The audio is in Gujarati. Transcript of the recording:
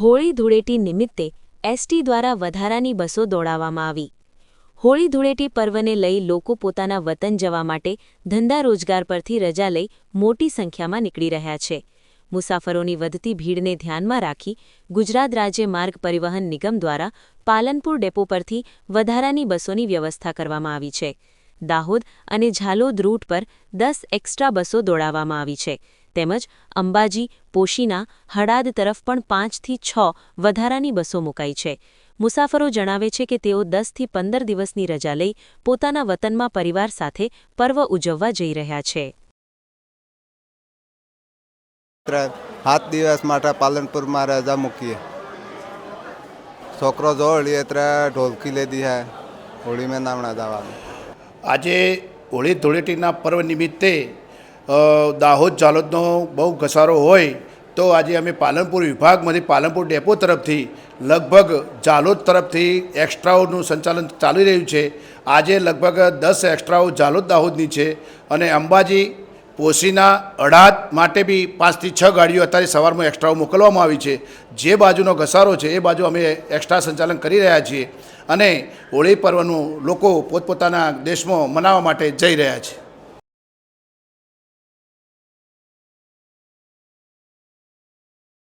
હોળી ધૂળેટી નિમિત્તે એસટી દ્વારા વધારાની બસો દોડાવવામાં આવી। હોળી ધૂળેટી પર્વને લઈ લોકો પોતાના વતન જવા માટે ધંધા રોજગાર પરથી રજા લઈ મોટી સંખ્યામાં નીકળી રહ્યા છે। મુસાફરોની વધતી ભીડને ધ્યાનમાં રાખી ગુજરાત રાજ્ય માર્ગ પરિવહન નિગમ દ્વારા પાલનપુર ડેપો પરથી વધારાની બસોની વ્યવસ્થા કરવામાં આવી છે। દાહોદ અને ઝાલોદ રૂટ પર 10 એક્સ્ટ્રા બસો દોડાવવામાં આવી છે તેમજ અંબાજી, પોશીના, હડાદ તરફ પણ 5 થી 6 વધારાની બસો મુકાઈ છે। મુસાફરો જણાવે છે કે તેઓ 10 થી 15 દિવસની રજા લઈ પોતાના વતનમાં પરિવાર સાથે પર્વ ઉજવવા જઈ રહ્યા છે। 7 દિવસ માટે પાલનપુરમાં રજા મૂકીએ। છોકરો જોડી એટલે ઢોલકી લીધી હે હોળી મેં નામણા જવાનું। આજે હોળી ધૂળેટીના પર્વ નિમિત્તે દાહોદ ઝાલોદનો બહુ ઘસારો હોય તો આજે અમે પાલનપુર વિભાગમાંથી પાલનપુર ડેપો તરફથી લગભગ ઝાલોદ તરફથી એક્સ્ટ્રાઓનું સંચાલન ચાલી રહ્યું છે। આજે લગભગ 10 એક્સ્ટ્રાઓ ઝાલોદ દાહોદની છે અને અંબાજી, પોશીના, હડાદ માટે બી 5 થી 6 ગાડીઓ અત્યારે સવારમાં એક્સ્ટ્રાઓ મોકલવામાં આવી છે। જે બાજુનો ઘસારો છે એ બાજુ અમે એક્સ્ટ્રા સંચાલન કરી રહ્યા છીએ અને હોળી પર્વનું લોકો પોતપોતાના દેશમાં મનાવવા માટે જઈ રહ્યા છે।